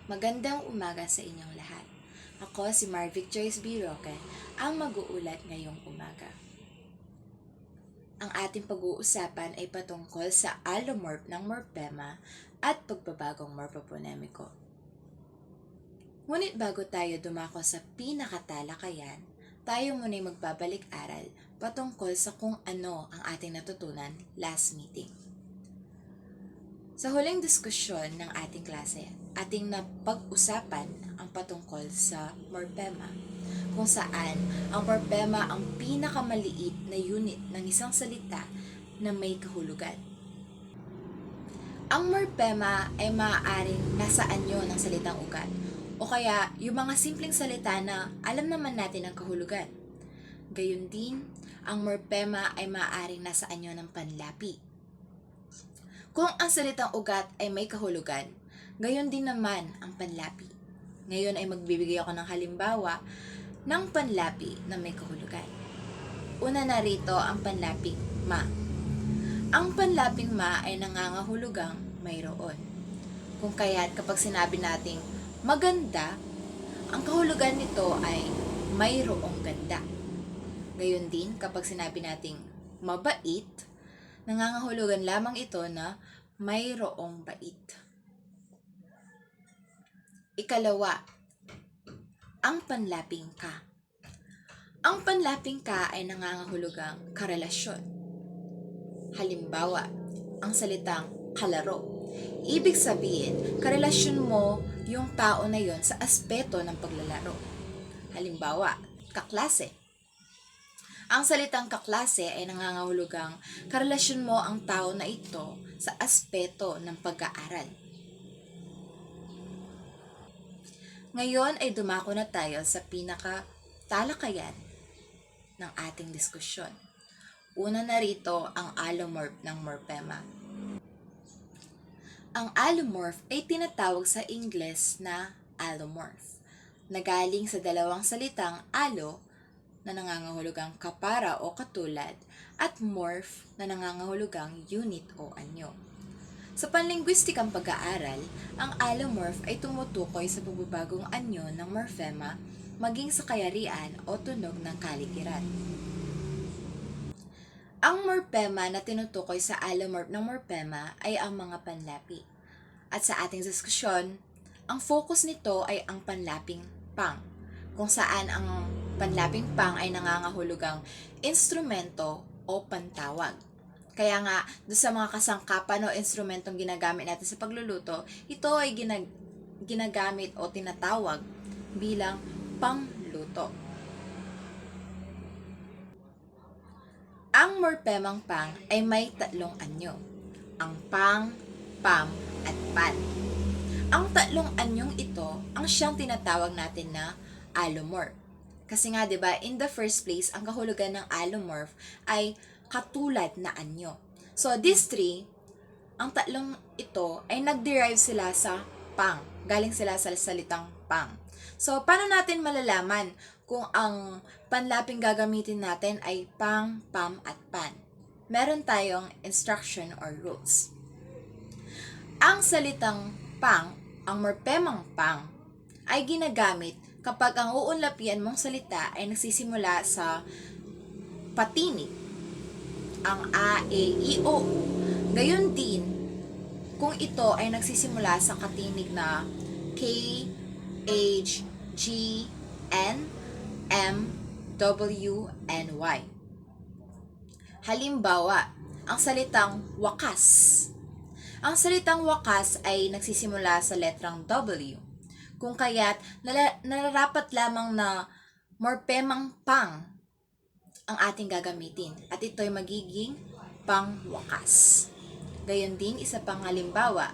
Magandang umaga sa inyong lahat. Ako si Marvic Joyce B. Roque, ang mag-uulat ngayong umaga. Ang ating pag-uusapan ay patungkol sa allomorph ng morphema at pagbabagong morphoponemiko. Ngunit bago tayo dumako sa pinakatalakayan, tayo muna'y magbabalik-aral patungkol sa kung ano ang ating natutunan last meeting. Sa huling diskusyon ng ating klase, ating napag-usapan ang patungkol sa morphema, kung saan ang morphema ang pinakamaliit na unit ng isang salita na may kahulugan. Ang morphema ay maaaring nasa anyo ng salitang ugat, o kaya yung mga simpleng salita na alam naman natin ang kahulugan. Gayun din, ang morphema ay maaaring nasa anyo ng panlapi. Kung ang salitang ugat ay may kahulugan, gayon din naman ang panlapi. Ngayon ay magbibigay ako ng halimbawa ng panlapi na may kahulugan. Una na rito ang panlaping ma. Ang panlaping ma ay nangangahulugang mayroon. Kung kaya't kapag sinabi nating maganda, ang kahulugan nito ay mayroong ganda. Gayon din kapag sinabi nating mabait, nangangahulugan lamang ito na mayroong bait. Ikalawa, ang panlaping ka. Ang panlaping ka ay nangangahulugang karelasyon. Halimbawa, ang salitang kalaro. Ibig sabihin, karelasyon mo yung tao na yon sa aspeto ng paglalaro. Halimbawa, kaklase. Ang salitang kaklase ay nangangahulugang karelasyon mo ang tao na ito sa aspeto ng pag-aaral. Ngayon ay dumako na tayo sa pinaka-talakayan ng ating diskusyon. Una na rito ang allomorph ng morphema. Ang allomorph ay tinatawag sa Ingles na allomorph, na galing sa dalawang salitang allo na nangangahulugang kapara o katulad at morph na nangangahulugang unit o anyo. Sa panlinguistikang pag-aaral, ang allomorph ay tumutukoy sa pagbabagong anyo ng morphema maging sa kayarian o tunog ng kalikiran. Ang morphema na tinutukoy sa allomorph ng morphema ay ang mga panlapi. At sa ating diskusyon, ang focus nito ay ang panlaping pang, kung saan ang panlaping pang ay nangangahulugang instrumento o pantawag. Kaya nga, doon sa mga kasangkapan o instrumentong ginagamit natin sa pagluluto, ito ay ginagamit o tinatawag bilang pangluto. Ang morphemang pang ay may tatlong anyo, ang pang, pam, at pan. Ang tatlong anyong ito ang siyang tinatawag natin na allomorph. Kasi nga 'di ba, in the first place, ang kahulugan ng allomorph ay katulad na anyo. So these three, ang tatlong ito ay nag-derive sila sa pang. Galing sila sa salitang pang. So paano natin malalaman kung ang panlaping gagamitin natin ay pang, pam, at pan? Meron tayong instruction or rules. Ang salitang pang, ang morphemang pang, ay ginagamit kapag ang uunlapian mong salita ay nagsisimula sa patinig, ang a, e, i, o. Gayon din, kung ito ay nagsisimula sa katinig na k, h, g, n, m, w, n, y. Halimbawa, ang salitang wakas. Ang salitang wakas ay nagsisimula sa letrang W. Kung kaya't nararapat lamang na morphemang pang ang ating gagamitin. At ito ay magiging pangwakas. Gayon din, isa pang halimbawa,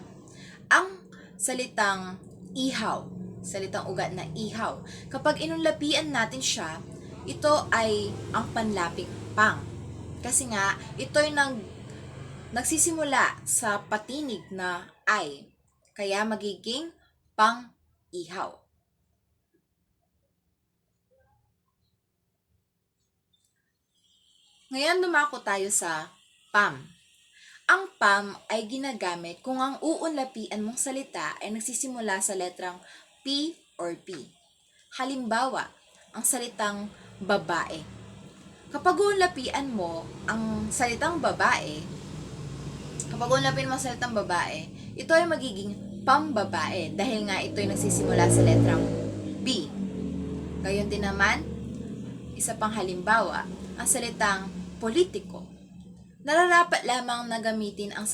ang salitang ihaw, salitang ugat na ihaw. Kapag inunlapian natin siya, ito ay ang panlaping pang. Kasi nga, ito ay nagsisimula sa patinig na ay, kaya magiging pang-ihaw. Ngayon dumako tayo sa PAM. Ang PAM ay ginagamit kung ang uunlapian mong salita ay nagsisimula sa letrang P or P. Halimbawa, ang salitang babae. Kapag uunlapian mo ang salitang babae, ito ay magiging pambabae dahil nga ito ay nagsisimula sa letrang B. Gayon din naman, isa pang halimbawa, ang salitang politiko. Nararapat lamang na gamitin ang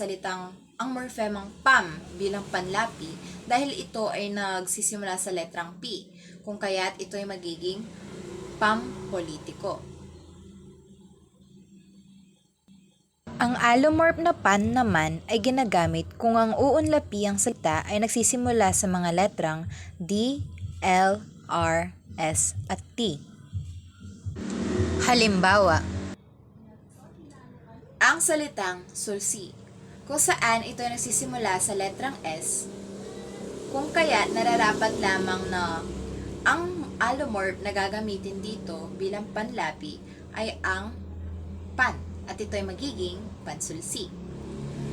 morphemang PAM bilang panlapi dahil ito ay nagsisimula sa letrang P, kung kaya't ito ay magiging pampolitiko. Ang allomorph na pan naman ay ginagamit kung ang uunlapiang salita ay nagsisimula sa mga letrang D, L, R, S at T. Halimbawa, ang salitang sulsi, kung saan ito ay nagsisimula sa letrang S, kung kaya nararapat lamang na ang allomorph na gagamitin dito bilang panlapi ay ang pan, at ito ay magiging pansulsi.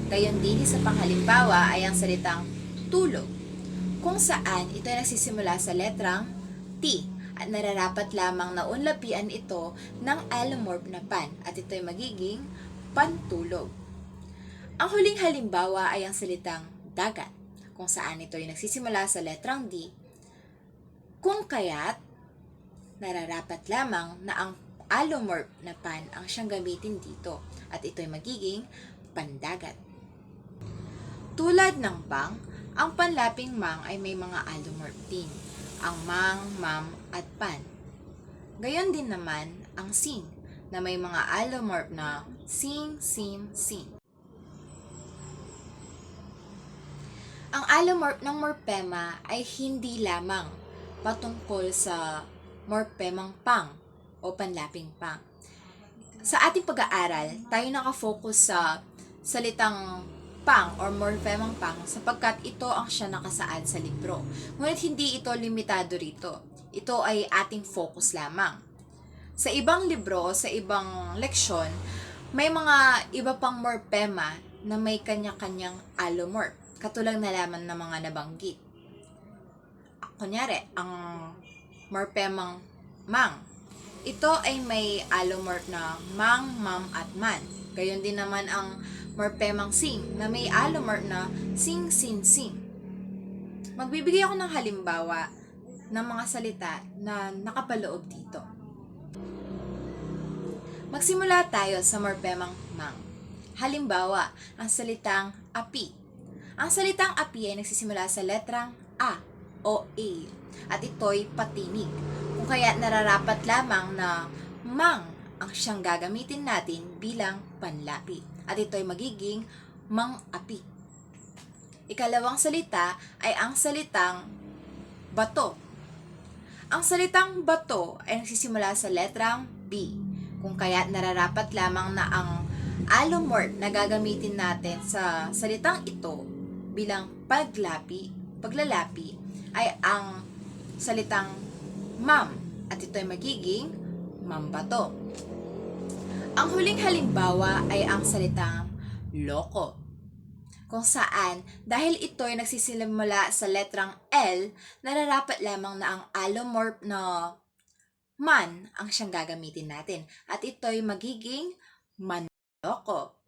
Gayon din sa panghalimbawa ay ang salitang tulog, kung saan ito ay nagsisimula sa letrang T at nararapat lamang na unlapian ito ng allomorph na pan at ito ay magiging pantulog. Ang huling halimbawa ay ang salitang dagat, kung saan ito ay nagsisimula sa letrang D, kung kaya't nararapat lamang na ang allomorph na pan ang siyang gamitin dito at ito ay magiging pandagat. Tulad ng bang, ang panlaping mang ay may mga allomorph din, ang mang, mam at pan. Gayon din naman ang sing na may mga allomorph na sing, sim, sing. Ang allomorph ng morphema ay hindi lamang patungkol sa morphemang pang o panlaping pang. Sa ating pag-aaral, tayo nakafocus sa salitang pang or morphemang pang sapagkat ito ang siya nakasaad sa libro. Ngunit hindi ito limitado rito. Ito ay ating focus lamang. Sa ibang libro, sa ibang leksyon, may mga iba pang morphema na may kanya-kanyang allomorph, katulang na lamang ng mga nabanggit. Kunyari, ang morphemang mang, ito ay may allomorph na mang, mam at man. Gayon din naman ang morphemang sing na may allomorph na sing, sin, sing. Magbibigay ako ng halimbawa ng mga salita na nakapaloob dito. Magsimula tayo sa morphemang mang. Halimbawa, ang salitang api. Ang salitang api ay nagsisimula sa letrang A o A at ito'y patinig. Kung kaya nararapat lamang na mang ang siyang gagamitin natin bilang panlapi at ito'y magiging mang-api. Ikalawang salita ay ang salitang bato. Ang salitang bato ay nagsisimula sa letrang B, kung kaya nararapat lamang na ang allomorph na gagamitin natin sa salitang ito bilang paglalapi ay ang salitang mam at ito ay magiging mambato. Ang huling halimbawa ay ang salitang loko, kung saan dahil ito ay nagsisimula sa letrang L, nararapat lamang na ang allomorph na man ang siyang gagamitin natin at ito ay magiging manloko.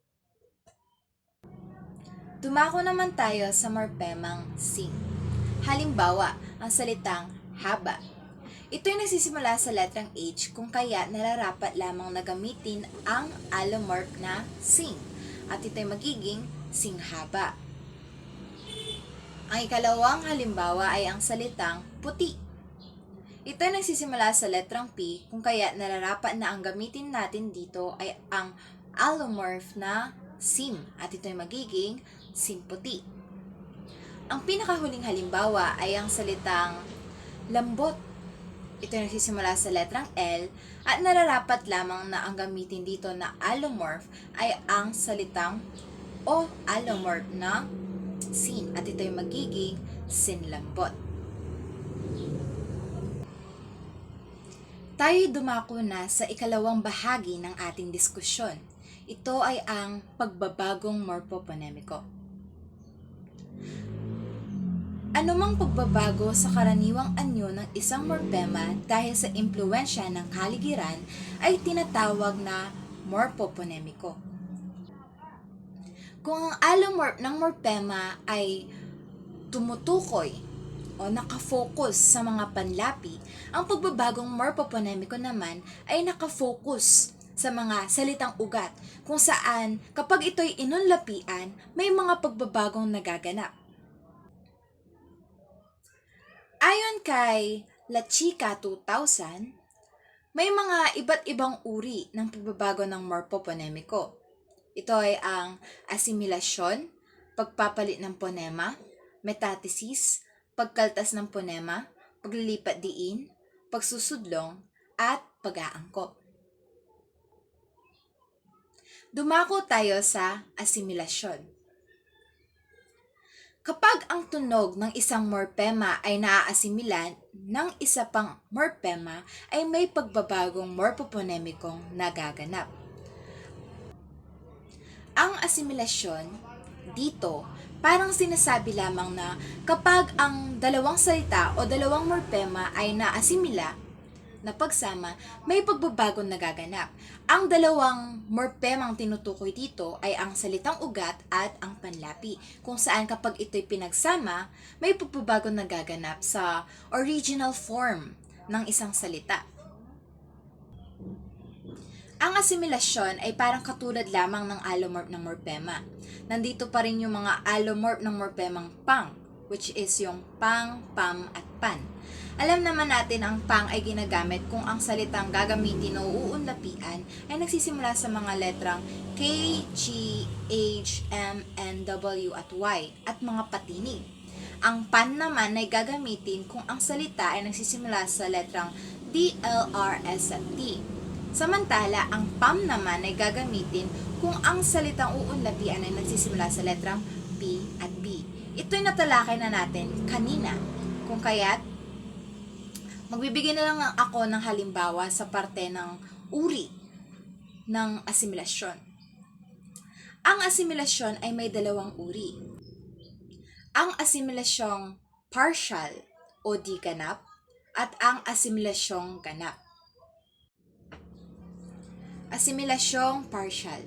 Dumako naman tayo sa morphemang sing. Halimbawa, ang salitang haba. Ito ay nagsisimula sa letrang H kung kaya nararapat lamang na gamitin ang allomorph na sing at ito ay magiging singhaba. Ang ikalawang halimbawa ay ang salitang puti. Ito ay nagsisimula sa letrang P kung kaya nararapat na ang gamitin natin dito ay ang allomorph na sim at ito ay magiging simputi. Ang pinakahuling halimbawa ay ang salitang lambot. Ito ay nagsisimula sa letrang L at nararapat lamang na ang gamitin dito na allomorph ay ang salitang o allomorph na sin at ito ay magiging sinlambot. Tayo dumako na sa ikalawang bahagi ng ating diskusyon. Ito ay ang pagbabagong morpoponemiko. Anumang pagbabago sa karaniwang anyo ng isang morpema dahil sa impluwensya ng kaligiran ay tinatawag na morpoponemiko. Kung ang allomorph ng morpema ay tumutukoy o nakafocus sa mga panlapi, ang pagbabagong morpoponemiko naman ay nakafocus sa mga salitang ugat kung saan kapag ito'y inunlapian, may mga pagbabagong nagaganap. Ayon kay La Chica 2000, may mga iba't ibang uri ng pagbabago ng morpoponemiko. Ito ay ang asimilasyon, pagpapalit ng ponema, metathesis, pagkaltas ng ponema, paglilipat diin, pagsusudlong, at pag-aangkop. Dumako tayo sa asimilasyon. Kapag ang tunog ng isang morpema ay naaasimilan ng isa pang morpema, ay may pagbabagong morpoponemikong nagaganap. Ang asimilasyon dito, parang sinasabi lamang na kapag ang dalawang salita o dalawang morpema ay naasimila na pagsama, may pagbabagong nagaganap. Ang dalawang morpemang tinutukoy dito ay ang salitang ugat at ang panlapi, kung saan kapag ito'y pinagsama, may pagbabagong nagaganap sa original form ng isang salita. Ang asimilasyon ay parang katulad lamang ng allomorph ng morpema. Nandito pa rin yung mga allomorph ng morpemang pang, which is yung pang, pam, at pan. Alam naman natin ang pang ay ginagamit kung ang salitang gagamitin o uunlapian ay nagsisimula sa mga letrang K, G, H, M, N, W, at Y at mga patinig. Ang pan naman ay gagamitin kung ang salita ay nagsisimula sa letrang D, L, R, S, at T. Samantala, ang pam naman ay gagamitin kung ang salitang uunlapian ay nagsisimula sa letrang P at B. Ito'y natalakay na natin kanina. Kung kaya't, magbibigay na lang ako ng halimbawa sa parte ng uri ng asimilasyon. Ang asimilasyon ay may dalawang uri. Ang asimilasyong partial o di ganap at ang asimilasyong ganap. Asimilasyong partial.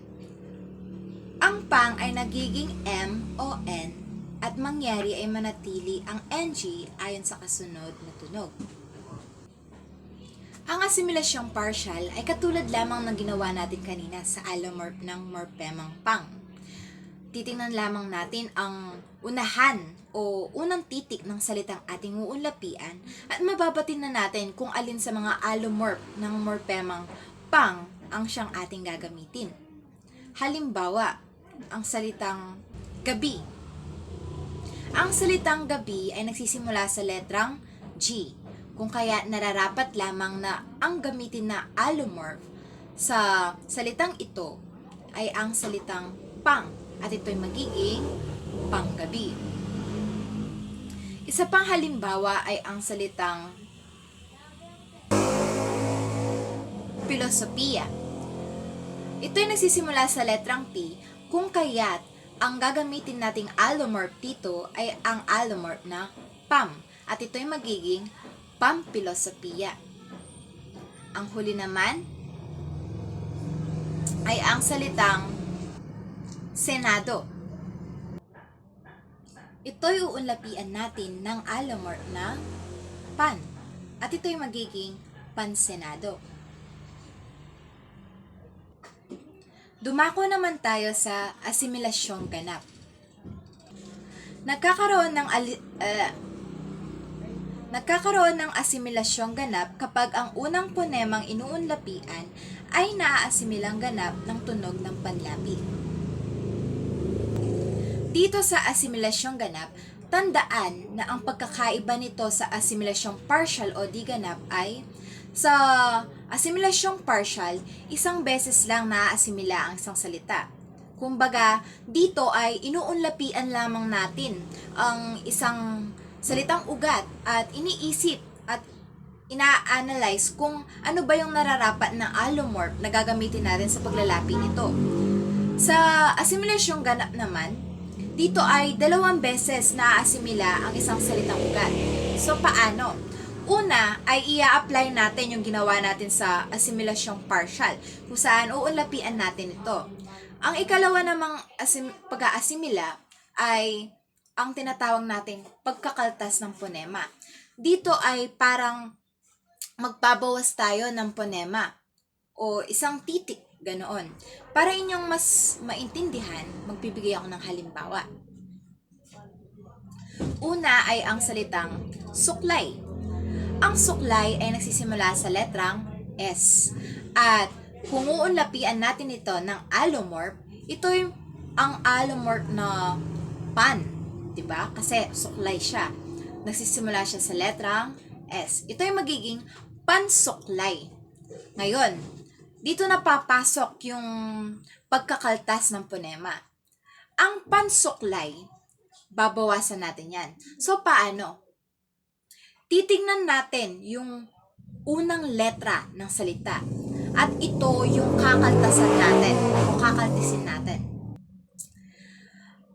Ang pang ay nagiging M o N at mangyari ay manatili ang NG ayon sa kasunod na tunog. Ang asimilasyong partial ay katulad lamang ng ginawa natin kanina sa allomorph ng morpemang pang. Titingnan lamang natin ang unahan o unang titik ng salitang ating uunlapian at mababatin na natin kung alin sa mga allomorph ng morpemang pang ang siyang ating gagamitin. Halimbawa, ang salitang gabi. Ang salitang gabi ay nagsisimula sa letrang G, kung kaya nararapat lamang na ang gamitin na allomorph sa salitang ito ay ang salitang pang at ito'y magiging panggabi. Isa pang halimbawa ay ang salitang filosofiya. Ito'y nagsisimula sa letrang P, kung kaya't ang gagamitin nating allomorph dito ay ang allomorph na pam at ito'y magiging pampilosopiya. Ang huli naman ay ang salitang Senado. Ito'y uunlapian natin ng allomorph na pan at ito'y magiging pansenado. Dumako naman tayo sa asimilasyong ganap. Nagkakaroon ng asimilasyong ganap kapag ang unang ponemang inuunlapian ay naaasimilang ganap ng tunog ng panlapi. Dito sa asimilasyong ganap, tandaan na ang pagkakaiba nito sa asimilasyong partial o di ganap ay sa asimilasyong partial, isang beses lang naaasimila ang isang salita. Kumbaga, dito ay inuunlapian lamang natin ang isang salitang ugat at iniisip at ina-analyze kung ano ba yung nararapat na allomorph na gagamitin natin sa paglalapi nito. Sa asimilasyong ganap naman, dito ay 2 beses na-asimila ang isang salitang ugat. So, paano? Una ay ia-apply natin yung ginawa natin sa asimilasyong partial, kung saan uunlapian natin ito. Ang ikalawa namang pag-aasimila ay ang tinatawag nating pagkakaltas ng ponema. Dito ay parang magbabawas tayo ng ponema o isang titik, ganoon. Para inyong mas maintindihan, magbibigay ako ng halimbawa. Una ay ang salitang suklay. Ang suklay ay nagsisimula sa letrang S. At kung uunlapian natin ito ng allomorph, ito'y ang allomorph na pan. Diba? Kasi suklay siya. Nagsisimula siya sa letrang S. Ito'y magiging pansuklay. Ngayon, dito na papasok yung pagkakaltas ng ponema. Ang pansuklay, babawasan natin yan. So, paano? Titingnan natin yung unang letra ng salita. At ito yung kakaltasan natin o kakaltisin natin.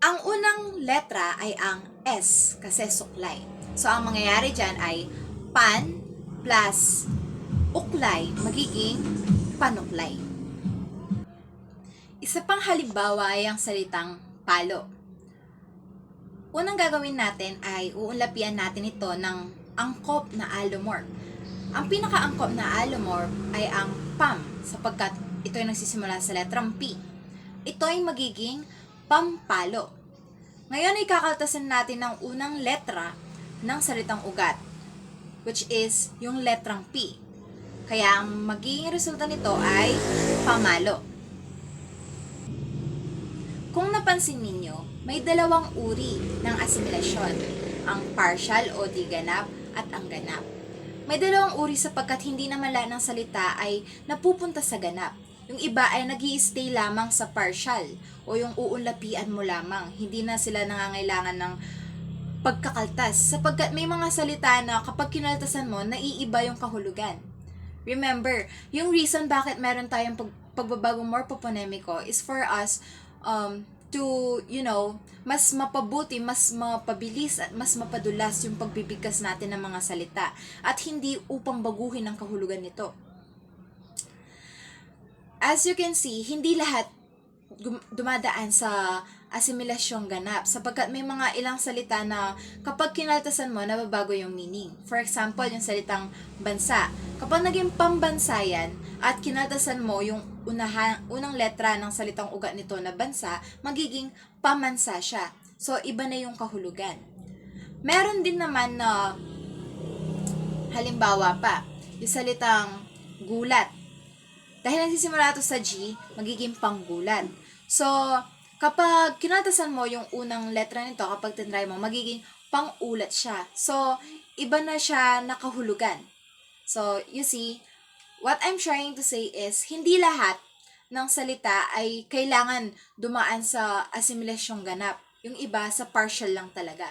Ang unang letra ay ang S kasi suklay. So, ang mangyayari dyan ay pan plus uklay magiging panuklay. Isa pang halimbawa ay ang salitang palo. Unang gagawin natin ay uunlapian natin ito ng angkop na allomorph. Ang pinaka-angkop na allomorph ay ang pam sapagkat ito ay nagsisimula sa letrang P. Ito ay magiging pampalo. Ngayon ay kakaltasan natin ng unang letra ng salitang ugat, which is yung letrang P. Kaya ang magiging resulta nito ay pamalo. Kung napansin ninyo, may 2 uri ng asimilasyon, ang partial o di ganap at ang ganap. May 2 uri sapagkat hindi naman lahat ng salita ay napupunta sa ganap. Yung iba ay nag-i-stay lamang sa partial o yung uunlapian mo lamang. Hindi na sila nangangailangan ng pagkakaltas sapagkat may mga salita na kapag kinaltasan mo, naiiba yung kahulugan. Remember, yung reason bakit meron tayong pagbabagong morphoponemiko is for us to, mas mapabuti, mas mapabilis at mas mapadulas yung pagbibigkas natin ng mga salita at hindi upang baguhin ang kahulugan nito. As you can see, hindi lahat dumadaan sa asimilasyong ganap sapagkat may mga ilang salita na kapag kinaltasan mo, nababago yung meaning. For example, yung salitang bansa. Kapag naging pambansa yan at kinaltasan mo yung unang letra ng salitang ugat nito na bansa, magiging pamansa siya. So, iba na yung kahulugan. Meron din naman na halimbawa pa, yung salitang gulat. Dahil nagsisimula ito sa G, magiging panggulat. So, kapag kinaltasan mo yung unang letra nito, kapag tinry mo, magiging pangulat siya. So, iba na siya nakahulugan. So, you see, what I'm trying to say is, hindi lahat ng salita ay kailangan dumaan sa asimilasyong ganap. Yung iba sa partial lang talaga.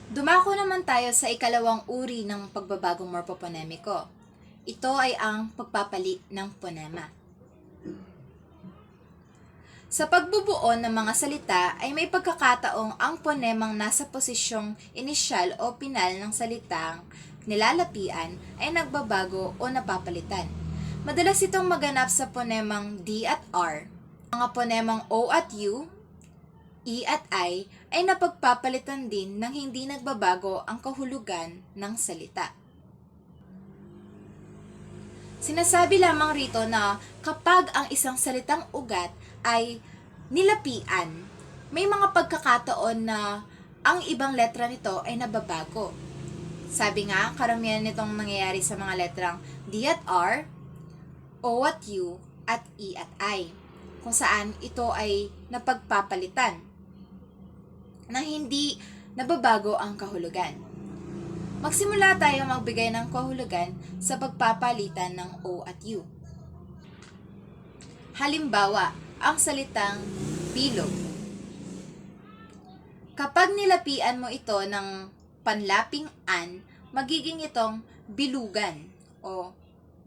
Dumako naman tayo sa ikalawang uri ng pagbabagong morphoponemiko. Ito ay ang pagpapalit ng ponema. Sa pagbubuo ng mga salita ay may pagkakataong ang ponemang nasa posisyong inisyal o pinal ng salitang nilalapian ay nagbabago o napapalitan. Madalas itong maganap sa ponemang D at R. Mga ponemang O at U, E at I ay napagpapalitan din nang hindi nagbabago ang kahulugan ng salita. Sinasabi lamang rito na kapag ang isang salitang ugat ay nilapian, may mga pagkakataon na ang ibang letra nito ay nababago. Sabi nga, karamihan nitong nangyayari sa mga letrang D at R, O at U, at E at I, kung saan ito ay napagpapalitan na hindi nababago ang kahulugan. Magsimula tayo magbigay ng kahulugan sa pagpapalitan ng O at U. Halimbawa, ang salitang bilog. Kapag nilapian mo ito ng panlaping an, magiging itong bilugan o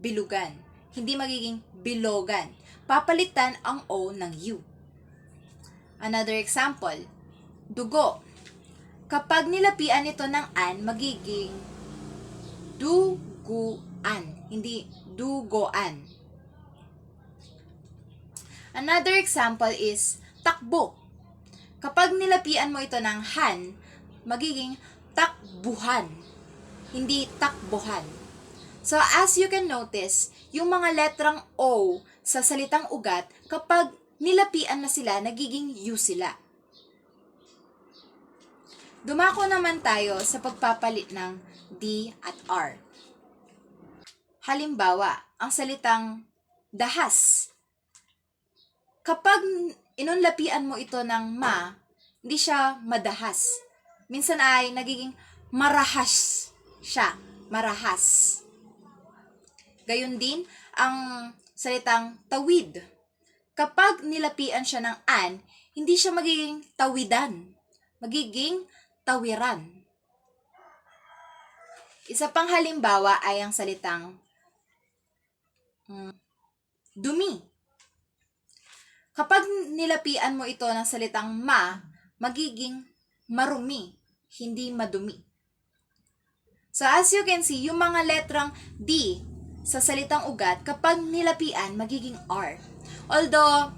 bilugan. hindi magiging bilogan. Papalitan ang O ng U. Another example, dugo. Kapag nilapian ito ng an, magiging duguan, hindi dugoan. Another example is takbo. Kapag nilapian mo ito ng han, magiging takbuhan, hindi takbohan. So as you can notice, yung mga letrang O sa salitang ugat, kapag nilapian na sila, nagiging U sila. Dumako naman tayo sa pagpapalit ng D at R. Halimbawa, ang salitang dahas. Kapag inunlapian mo ito ng ma, hindi siya madahas. Minsan ay nagiging marahas siya. Marahas. Gayon din, ang salitang tawid. Kapag nilapian siya ng an, hindi siya magiging tawidan. Magiging tawiran. Isa pang halimbawa ay ang salitang dumi. Kapag nilapian mo ito ng salitang ma, magiging marumi, hindi madumi. So as you can see, yung mga letrang D sa salitang ugat, kapag nilapian, magiging R. Although,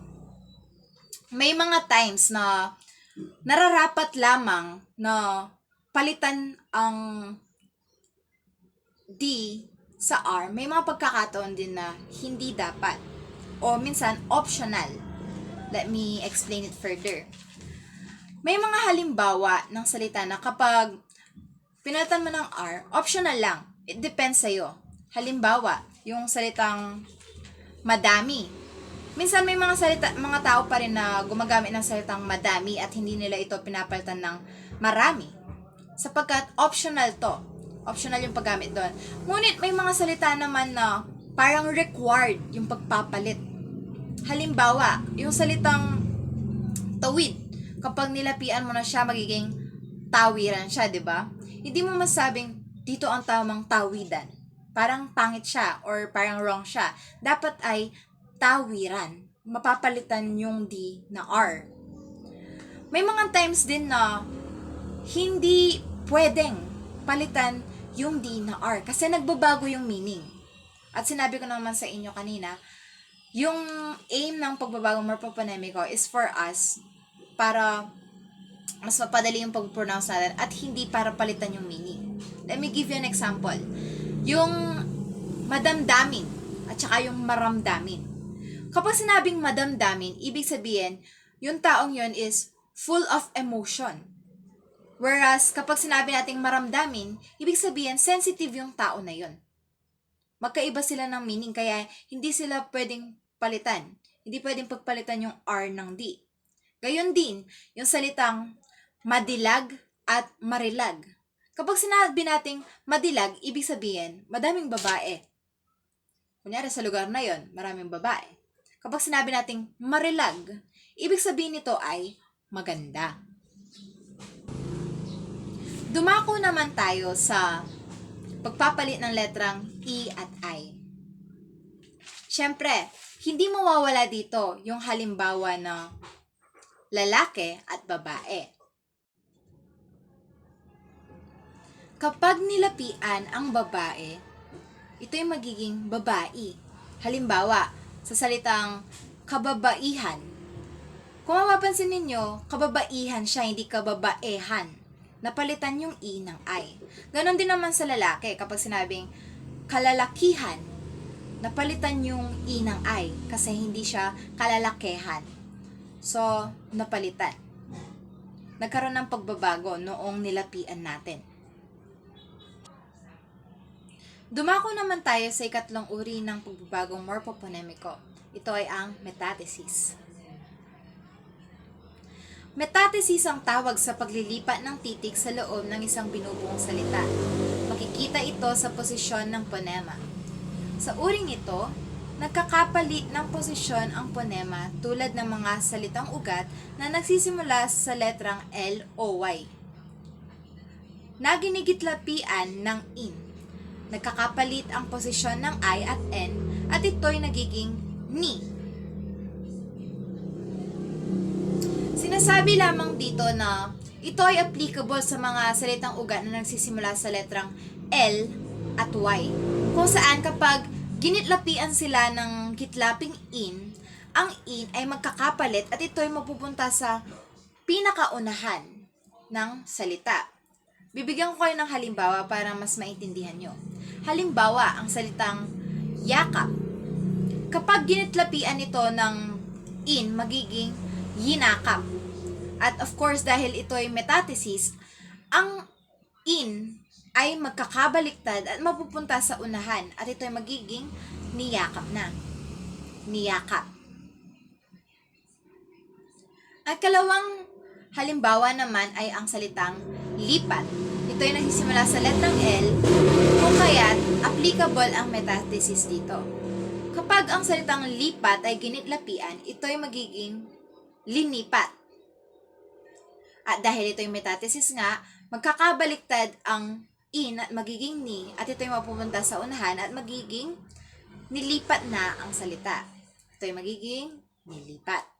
may mga times na nararapat lamang na palitan ang D sa R, may mga pagkakataon din na hindi dapat. O minsan, optional. Let me explain it further. May mga halimbawa ng salita na kapag pinalitan mo ng R, optional lang. It depends sa'yo. Halimbawa, yung salitang madami. Minsan may mga tao pa rin na gumagamit ng salitang madami at hindi nila ito pinapalitan ng marami. Sapagkat optional to. Optional yung paggamit doon. Ngunit may mga salita naman na parang required yung pagpapalit. Halimbawa, yung salitang tawid. Kapag nilapian mo na siya, magiging tawiran siya, di ba? Hindi mo masabing dito ang tamang tawidan. Parang pangit siya or parang wrong siya. Dapat ay tawiran. Mapapalitan yung D na R. May mga times din na hindi pwedeng palitan yung D na R kasi nagbabago yung meaning. At sinabi ko naman sa inyo kanina, yung aim ng pagbabagong morphophonemico is for us para mas mapadali yung pag-pronounce natin at hindi para palitan yung meaning. Let me give you an example. Yung madamdamin at saka yung maramdamin. Kapag sinabing madamdamin, ibig sabihin, yung taong yun is full of emotion. Whereas, kapag sinabi nating maramdamin, ibig sabihin, sensitive yung tao na yun. Magkaiba sila ng meaning, kaya hindi sila pwedeng palitan. Hindi pwedeng pagpalitan yung R ng D. Gayon din, yung salitang madilag at marilag. Kapag sinabi nating madilag, ibig sabihin, madaming babae. Kunyari sa lugar na yon, maraming babae. Kapag sinabi nating marilag, ibig sabihin nito ay maganda. Dumako naman tayo sa pagpapalit ng letrang E at I. Siyempre, hindi mawawala dito yung halimbawa na lalaki at babae. Kapag nilapian ang babae, ito'y magiging babae. Halimbawa, sa salitang kababaihan. Kung mapapansin ninyo, kababaihan siya, hindi kababaehan. Napalitan yung E ng I. Ganon din naman sa lalaki, kapag sinabing kalalakihan, napalitan yung E ng I kasi hindi siya kalalakehan. So, napalitan. Nagkaroon ng pagbabago noong nilapian natin. Dumako naman tayo sa ikatlong uri ng pagbabagong morphophonemico. Ito ay ang metathesis. Metathesis ang tawag sa paglilipat ng titik sa loob ng isang binubuong salita. Makikita ito sa posisyon ng phonema. Sa uring ito, nagkakapalit ng posisyon ang phonema tulad ng mga salitang ugat na nagsisimula sa letrang L o Y. Na ginigitlapian ng in. Nagkakapalit ang posisyon ng I at N at ito'y nagiging ni. Sinasabi lamang dito na ito ay applicable sa mga salitang ugat na nagsisimula sa letrang L at Y. Kung saan kapag ginitlapian sila ng gitlaping in, ang in ay magkakapalit at ito ay mapupunta sa pinakaunahan ng salita. Bibigyan ko kayo ng halimbawa para mas maintindihan nyo. Halimbawa, ang salitang yakap. Kapag ginitlapian ito ng in, magiging yinakap. At of course, dahil ito ay metathesis, ang in ay magkakabaliktad at mapupunta sa unahan. At ito ay magiging niyakap na. Niyakap. At kalawang halimbawa naman ay ang salitang lipat. Ito ay nagsisimula sa letrang L, kung kaya't applicable ang metathesis dito. Kapag ang salitang lipat ay ginitlapian, ito ay magiging linipat. At dahil ito yung metathesis nga, magkakabaliktad ang in at magiging ni, at ito yung mapupunta sa unahan at magiging nilipat na ang salita. Ito yung magiging nilipat.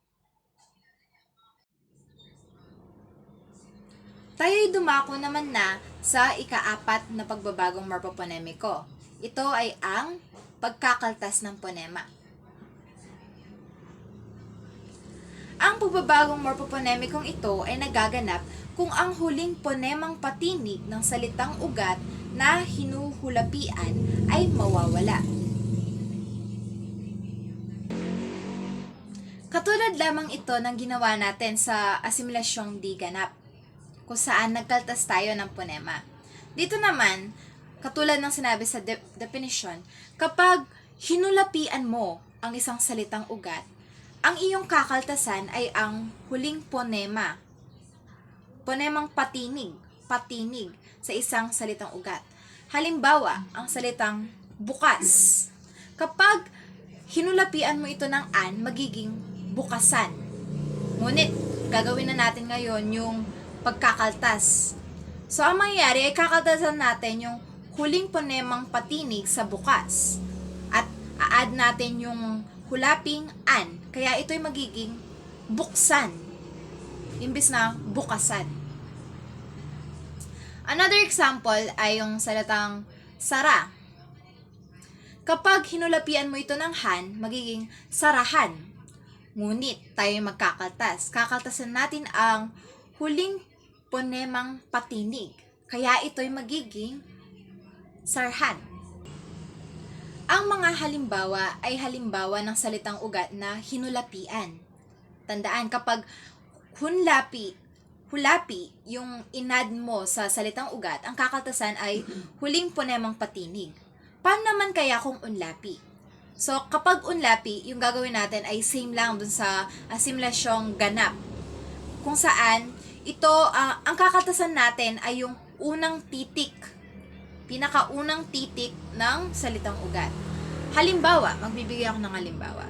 Tayo'y dumako naman na sa ika-4 na pagbabagong morphoponemiko. Ito ay ang pagkakaltas ng ponema. Ang pagbabagong morphoponemikong ito ay nagaganap kung ang huling ponemang patinig ng salitang ugat na hinuhulapian ay mawawala. Katulad lamang ito ng ginawa natin sa asimilasyong di ganap, kung saan nagkaltas tayo ng ponema. Dito naman, katulad ng sinabi sa definition, kapag hinulapian mo ang isang salitang ugat, ang iyong kakaltasan ay ang huling ponema. Ponemang patinig sa isang salitang ugat. Halimbawa, ang salitang bukas. Kapag hinulapian mo ito ng an, magiging bukasan. Ngunit, gagawin na natin ngayon yung pagkakaltas. So, ang mangyayari ay kakaltasan natin yung huling ponemang patinig sa bukas. At a-add natin yung hulaping an. Kaya ito'y magiging buksan. Imbis na bukasan. Another example ay yung salitang sara. Kapag hinulapian mo ito ng han, magiging sarahan. Ngunit tayo magkakaltas. Kakaltasan natin ang huling ponemang patinig. Kaya ito'y magiging sarhan. Ang mga halimbawa ay halimbawa ng salitang ugat na hinulapian. Tandaan, kapag hulapi yung inad mo sa salitang ugat, ang kakaltasan ay huling ponemang patinig. Paano naman kaya kung unlapi? So, kapag unlapi, yung gagawin natin ay same lang dun sa asimilasyong ganap. Kung saan, ito, ang kakaltasan natin ay yung unang titik, pinakaunang titik ng salitang ugat. Halimbawa, magbibigay ako ng halimbawa.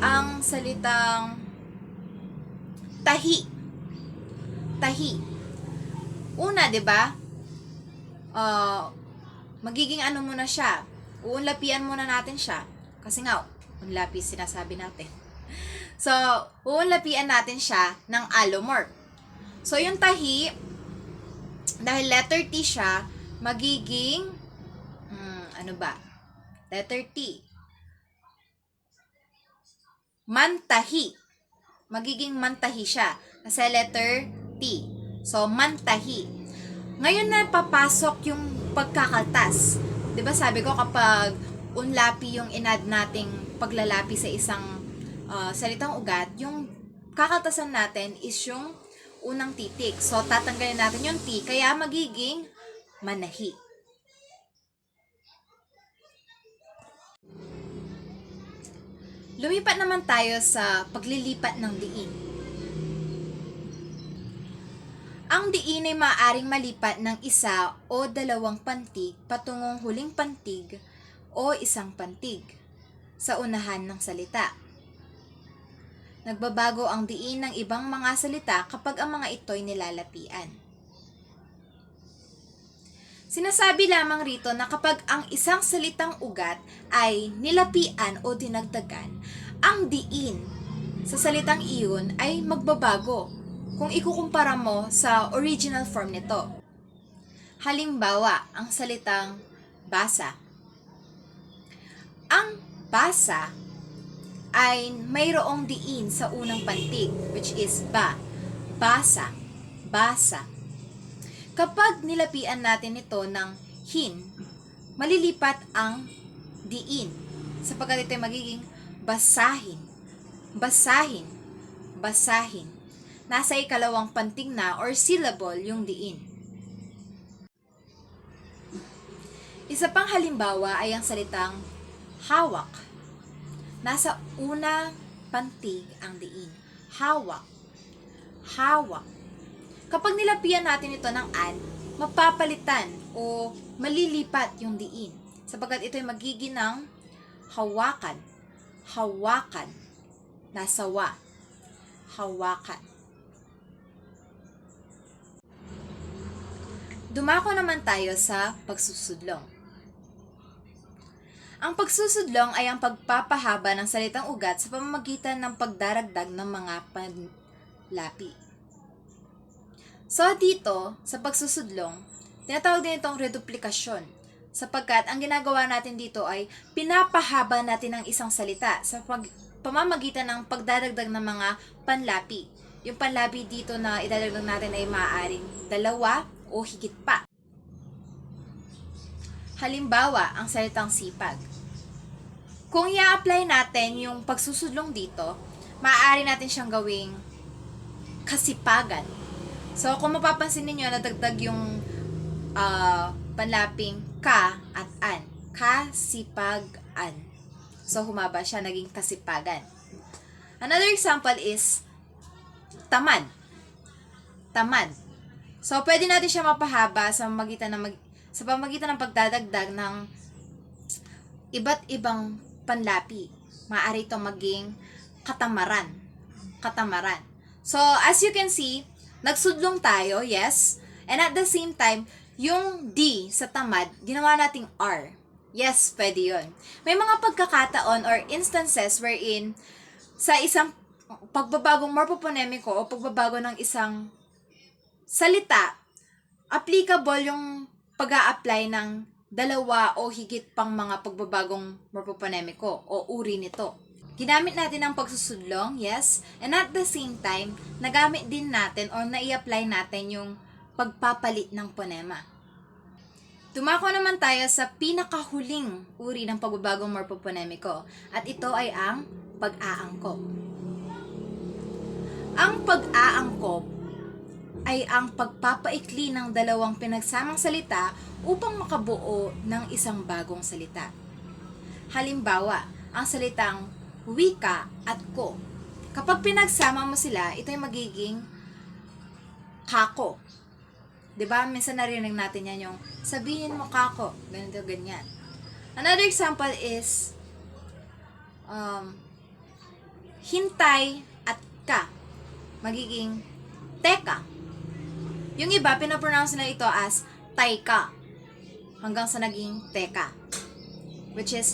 Ang salitang tahi. Tahi. Una, 'di ba? Magiging ano muna siya. Uunlapian muna natin siya. Kasi nga, unlapi sinasabi natin. So, uunlapian natin siya ng allomorph. So, yung tahi, dahil letter T siya, magiging, ano ba? Letter T. Mantahi. Magiging mantahi siya. Kasi letter T. So, mantahi. Ngayon na papasok yung pagkakaltas. 'Di ba sabi ko kapag unlapi yung inad nating paglalapi sa isang salitang ugat, yung kakaltasan natin is yung unang titik. So, tatanggalin natin yung T, kaya magiging manahi. Lumipat naman tayo sa paglilipat ng diin. Ang diin ay maaaring malipat ng isa o dalawang pantig patungong huling pantig o isang pantig sa unahan ng salita. Nagbabago ang diin ng ibang mga salita kapag ang mga ito'y nilalapian. Sinasabi lamang rito na kapag ang isang salitang ugat ay nilapian o dinagdagan, ang diin sa salitang iyon ay magbabago kung ikukumpara mo sa original form nito. Halimbawa, ang salitang basa. Ang basa ay mayroong diin sa unang pantig, which is ba. Basa. Basa. Kapag nilapian natin ito ng hin, malilipat ang diin sapagkat ito ay magiging basahin. Basahin. Basahin. Nasa ikalawang pantig na or syllable yung diin. Isa pang halimbawa ay ang salitang hawak. Nasa unang pantig ang diin. Hawak. Hawak. Kapag nilapian natin ito ng an, mapapalitan o malilipat yung diin sapagkat ito ay magiging ng hawakan. Hawakan. Nasa wa. Hawakan. Dumako naman tayo sa pagsusudlong. Ang pagsusudlong ay ang pagpapahaba ng salitang ugat sa pamamagitan ng pagdaragdag ng mga panlapi. So dito, sa pagsusudlong, tinatawag din itong reduplikasyon sapagkat ang ginagawa natin dito ay pinapahaba natin ang isang salita sa pamamagitan ng pagdaragdag ng mga panlapi. Yung panlapi dito na idadagdag natin ay maaaring 2 o higit pa. Halimbawa, ang salitang sipag. Kung i-apply natin yung pagsusudlong dito, maaari natin siyang gawing kasipagan. So, kung mapapansin niyo nadagdag yung panlaping ka at an. Kasipagan. So, humaba siya, naging kasipagan. Another example is tamad. Tamad. So, pwede natin siya mapahaba sa pamagitan ng pagdadagdag ng iba't ibang panlapi. Maaari itong maging katamaran. Katamaran. So, as you can see, nagsudlong tayo, yes. And at the same time, yung D sa tamad, ginawa nating R. Yes, pwede yun. May mga pagkakataon or instances wherein sa isang pagbabagong morphophonemico o pagbabago ng isang salita, applicable yung pag-a-apply ng 2 o higit pang mga pagbabagong morphophonemico o uri nito. Ginamit natin ang pagsusudlong, yes, and at the same time, nagamit din natin o nai-apply natin yung pagpapalit ng ponema. Dumako naman tayo sa pinakahuling uri ng pagbabagong morphophonemico at ito ay ang pag-aangkop. Ang pag-aangkop ay ang pagpapaikli ng 2 pinagsamang salita upang makabuo ng isang bagong salita. Halimbawa, ang salitang wika at ko. Kapag pinagsama mo sila, ito ay magiging kako. 'Di ba? Minsan narinig natin yan yung sabihin mo kako, ganito ganyan. Another example is hintay at ka. Magiging teka. Yung iba, pinapronounce na ito as taika. Hanggang sa naging teka. Which is,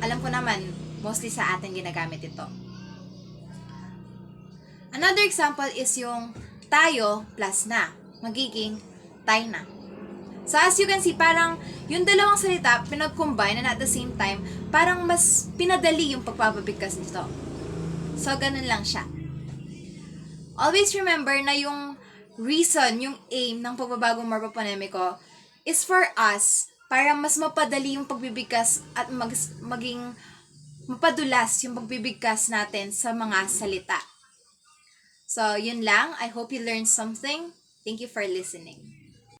alam ko naman, mostly sa atin ginagamit ito. Another example is yung tayo plus na. Magiging tay na. So as you can see, parang yung 2 salita pinag-combine and at the same time, parang mas pinadali yung pagpapabigkas nito. So ganun lang siya. Always remember na yung reason, yung aim ng pagbabagong morphophonemico is for us para mas mapadali yung pagbibigkas at maging mapadulas yung pagbibigkas natin sa mga salita. So, yun lang. I hope you learned something. Thank you for listening.